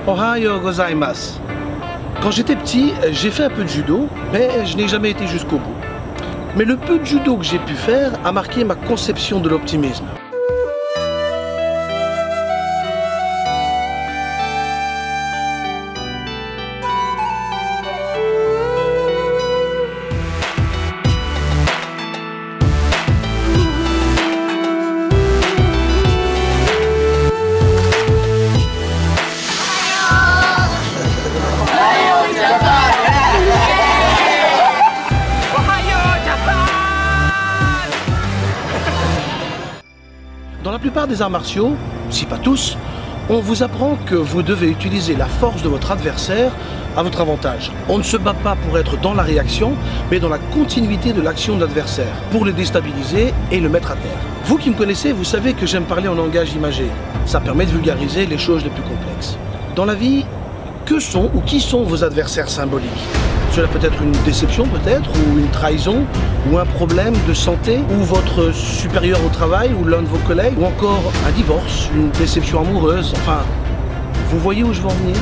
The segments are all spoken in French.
Ohayo gozaimasu. Quand j'étais petit, j'ai fait un peu de judo, mais je n'ai jamais été jusqu'au bout. Mais le peu de judo que j'ai pu faire a marqué ma conception de l'optimisme. Dans la plupart des arts martiaux, si pas tous, on vous apprend que vous devez utiliser la force de votre adversaire à votre avantage. On ne se bat pas pour être dans la réaction, mais dans la continuité de l'action de l'adversaire, pour le déstabiliser et le mettre à terre. Vous qui me connaissez, vous savez que j'aime parler en langage imagé. Ça permet de vulgariser les choses les plus complexes. Dans la vie, que sont ou qui sont vos adversaires symboliques? Cela peut être une déception peut-être, ou une trahison, ou un problème de santé, ou votre supérieur au travail, ou l'un de vos collègues, ou encore un divorce, une déception amoureuse, enfin, vous voyez où je veux en venir?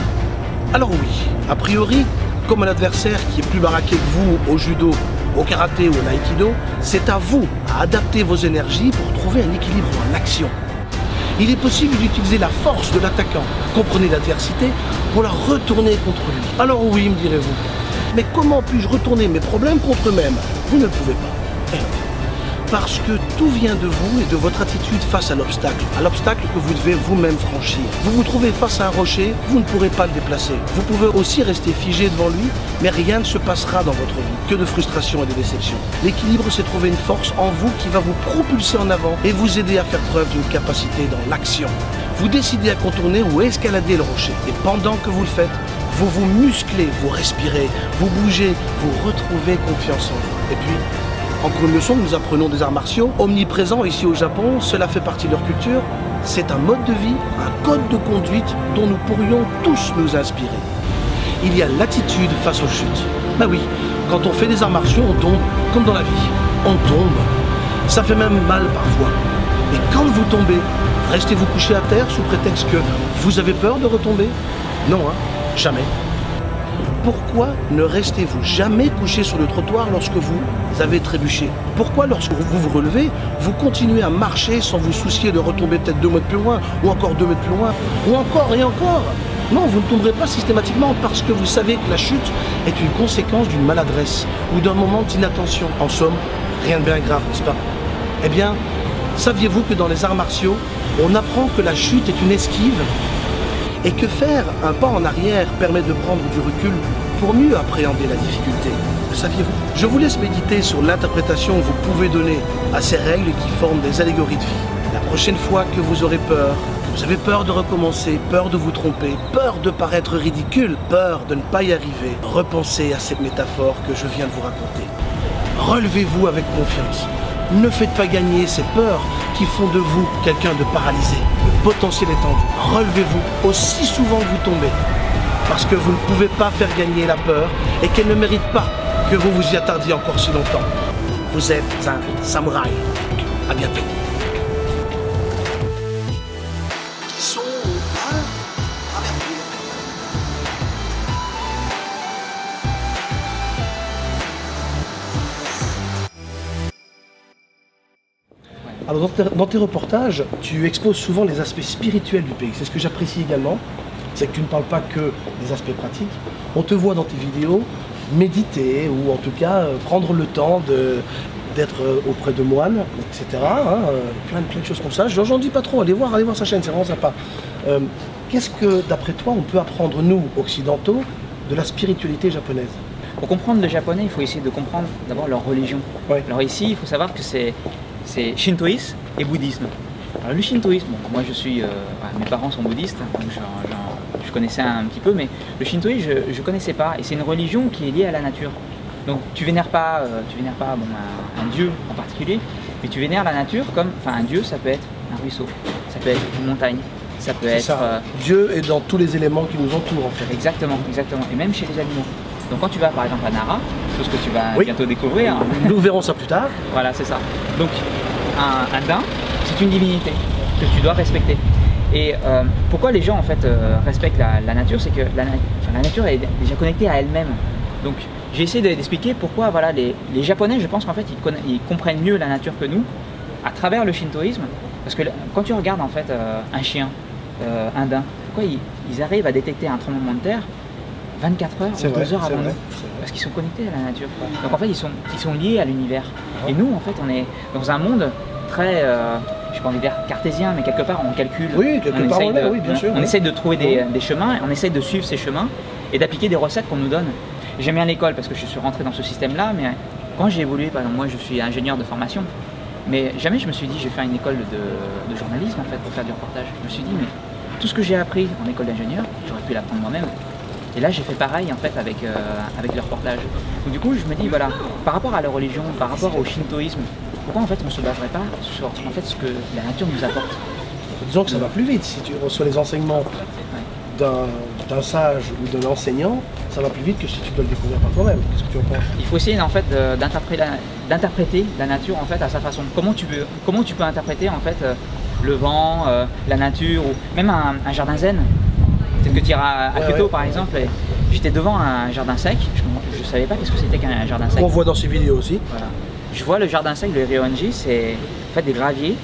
Alors oui, a priori, comme un adversaire qui est plus baraqué que vous au judo, au karaté ou au l'aïkido, c'est à vous à adapter vos énergies pour trouver un équilibre en action. Il est possible d'utiliser la force de l'attaquant, comprenez l'adversité, pour la retourner contre lui. Alors oui, me direz-vous. Mais comment puis-je retourner mes problèmes contre eux-mêmes? Vous ne le pouvez pas. Parce que tout vient de vous et de votre attitude face à l'obstacle que vous devez vous-même franchir. Vous vous trouvez face à un rocher, vous ne pourrez pas le déplacer. Vous pouvez aussi rester figé devant lui, mais rien ne se passera dans votre vie, que de frustration et de déception. L'équilibre, c'est trouver une force en vous qui va vous propulser en avant et vous aider à faire preuve d'une capacité dans l'action. Vous décidez à contourner ou escalader le rocher. Et pendant que vous le faites, vous vous musclez, vous respirez, vous bougez, vous retrouvez confiance en vous. Et puis, encore une leçon que nous apprenons des arts martiaux, omniprésents ici au Japon, cela fait partie de leur culture, c'est un mode de vie, un code de conduite dont nous pourrions tous nous inspirer. Il y a l'attitude face aux chutes. Ben oui, quand on fait des arts martiaux, on tombe, comme dans la vie, on tombe. Ça fait même mal parfois. Et quand vous tombez, restez-vous couché à terre sous prétexte que vous avez peur de retomber? Non, hein, jamais. Pourquoi ne restez-vous jamais couché sur le trottoir lorsque vous avez trébuché? Pourquoi lorsque vous vous relevez, vous continuez à marcher sans vous soucier de retomber peut-être 2 mètres plus loin, ou encore 2 mètres plus loin, ou encore et encore? Non, vous ne tomberez pas systématiquement parce que vous savez que la chute est une conséquence d'une maladresse ou d'un moment d'inattention. En somme, rien de bien grave, n'est-ce pas? Eh bien, saviez-vous que dans les arts martiaux, on apprend que la chute est une esquive? Et que faire un pas en arrière permet de prendre du recul pour mieux appréhender la difficulté. Le saviez-vous? Je vous laisse méditer sur l'interprétation que vous pouvez donner à ces règles qui forment des allégories de vie. La prochaine fois que vous aurez peur, que vous avez peur de recommencer, peur de vous tromper, peur de paraître ridicule, peur de ne pas y arriver, repensez à cette métaphore que je viens de vous raconter. Relevez-vous avec confiance. Ne faites pas gagner ces peurs qui font de vous quelqu'un de paralysé. Le potentiel est en vous. Relevez-vous aussi souvent que vous tombez. Parce que vous ne pouvez pas faire gagner la peur et qu'elle ne mérite pas que vous vous y attardiez encore si longtemps. Vous êtes un samouraï. À bientôt. Alors dans tes reportages, tu exposes souvent les aspects spirituels du pays. C'est ce que j'apprécie également. C'est que tu ne parles pas que des aspects pratiques. On te voit dans tes vidéos méditer ou en tout cas prendre le temps d'être auprès de moines, etc. Plein de choses comme ça. J'en dis pas trop. Allez voir sa chaîne, c'est vraiment sympa. Qu'est-ce que, d'après toi, on peut apprendre, nous, occidentaux, de la spiritualité japonaise? Pour comprendre le japonais, il faut essayer de comprendre d'abord leur religion. Ouais. Alors ici, il faut savoir que c'est shintoïsme et bouddhisme. Alors le shintoïsme, bon, moi je suis, mes parents sont bouddhistes, donc je connaissais un petit peu, mais le shintoïsme je ne connaissais pas, et c'est une religion qui est liée à la nature. Donc tu vénères pas, bon, un dieu en particulier, mais tu vénères la nature comme, enfin un dieu ça peut être un ruisseau, ça peut être une montagne, ça peut être... Dieu est dans tous les éléments qui nous entourent en fait. Exactement, exactement, et même chez les animaux. Donc quand tu vas par exemple à Nara, chose que tu vas bientôt découvrir. Nous verrons ça plus tard. Voilà, c'est ça. Donc un daim, c'est une divinité que tu dois respecter. Et pourquoi les gens en fait respectent la nature, c'est que la nature est déjà connectée à elle-même. Donc j'ai essayé d'expliquer pourquoi voilà, les Japonais, je pense qu'en fait ils comprennent mieux la nature que nous à travers le shintoïsme. Parce que quand tu regardes en fait un chien indien, pourquoi ils arrivent à détecter un tremblement de terre 24 heures ou 2 heures avant nous? Parce qu'ils sont connectés à la nature. Donc en fait ils sont liés à l'univers. Et nous en fait on est dans un monde très, je n'ai pas envie de dire cartésien, mais quelque part on calcule. Oui, quelque part on est, oui, bien sûr. On essaye de trouver des chemins, on essaye de suivre ces chemins et d'appliquer des recettes qu'on nous donne. J'aime bien l'école parce que je suis rentré dans ce système-là, mais quand j'ai évolué, par exemple moi je suis ingénieur de formation, mais jamais je me suis dit je vais faire une école de journalisme en fait pour faire du reportage. Je me suis dit mais tout ce que j'ai appris en école d'ingénieur, j'aurais pu l'apprendre moi-même. Et là j'ai fait pareil en fait avec le reportage. Donc du coup je me dis voilà, par rapport à la religion, par rapport au shintoïsme, pourquoi en fait on ne se baserait pas sur en fait, ce que la nature nous apporte? Disons que ça va plus vite si tu reçois les enseignements d'un sage ou d'un enseignant, ça va plus vite que si tu dois le découvrir par toi-même. Qu'est-ce que tu en penses? Il faut essayer en fait d'interpréter la nature en fait à sa façon. Comment tu peux interpréter en fait le vent, la nature ou même un jardin zen. Peut-être que tu iras à Kyoto par exemple. J'étais devant un jardin sec. Je ne savais pas qu'est-ce que c'était qu'un jardin sec. On voit dans ces vidéos aussi. Voilà. Je vois le jardin sec, le Ryoanji, c'est en fait des graviers.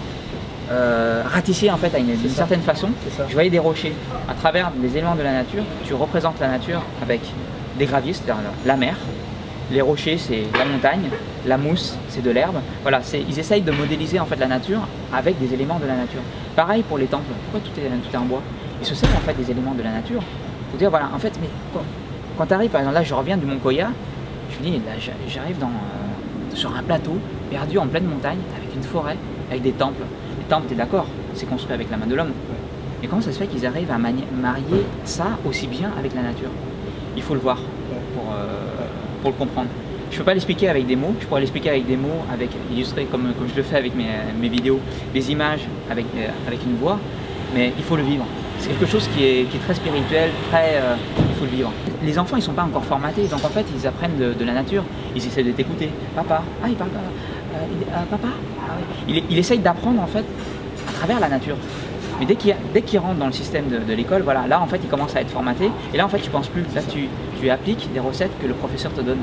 Ratissé en fait à une certaine façon. Je voyais des rochers. À travers des éléments de la nature, tu représentes la nature avec des graviers, c'est-à-dire la mer. Les rochers, c'est la montagne. La mousse, c'est de l'herbe. Voilà, ils essayent de modéliser en fait la nature avec des éléments de la nature. Pareil pour les temples. Pourquoi tout est en bois? Ils se servent en fait des éléments de la nature. Pour dire voilà, en fait, mais quand tu arrives, par exemple là, je reviens du Mont Koya, je me dis là, j'arrive sur un plateau perdu en pleine montagne avec une forêt, avec des temples. Temple, tu es d'accord, c'est construit avec la main de l'homme. Et comment ça se fait qu'ils arrivent à marier ça aussi bien avec la nature? Il faut le voir pour le comprendre. Je ne peux pas l'expliquer avec des mots, je pourrais l'expliquer avec des mots, illustrer comme je le fais avec mes vidéos, des images avec une voix, mais il faut le vivre. C'est quelque chose qui est très spirituel, il faut le vivre. Les enfants, ils ne sont pas encore formatés, donc en fait, ils apprennent de la nature. Ils essaient de t'écouter. Papa, il parle pas. Papa, il essaye d'apprendre en fait à travers la nature. Mais dès qu'il rentre dans le système de l'école, voilà, là en fait, il commence à être formaté. Et là, en fait, tu penses plus. Là, tu appliques des recettes que le professeur te donne.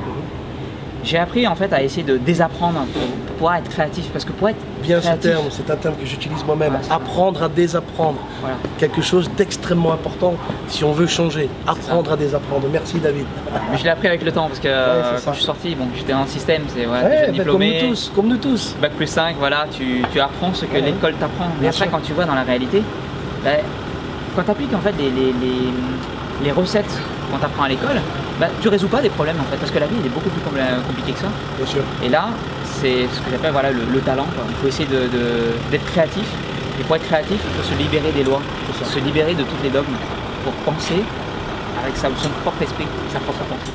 J'ai appris en fait à essayer de désapprendre pour pouvoir être créatif, parce que pour être bien créatif, ce terme, c'est un terme que j'utilise moi-même, apprendre à désapprendre. Voilà. Quelque chose d'extrêmement important si on veut changer, apprendre à désapprendre. Merci David. Mais je l'ai appris avec le temps parce que quand je suis sorti, bon, j'étais dans le système, c'est déjà diplômé. Comme nous tous. Bac plus 5, voilà, tu apprends ce que l'école t'apprend. Mais après quand tu vois dans la réalité, quand tu appliques en fait les recettes qu'on t'apprend à l'école, tu résous pas des problèmes en fait, parce que la vie elle est beaucoup plus compliquée que ça. Bien sûr. Et là, c'est ce que j'appelle voilà, le talent, quoi. Il faut essayer d'être créatif, et pour être créatif, il faut se libérer des lois, se libérer de toutes les dogmes, pour penser avec son propre esprit, sa propre pensée.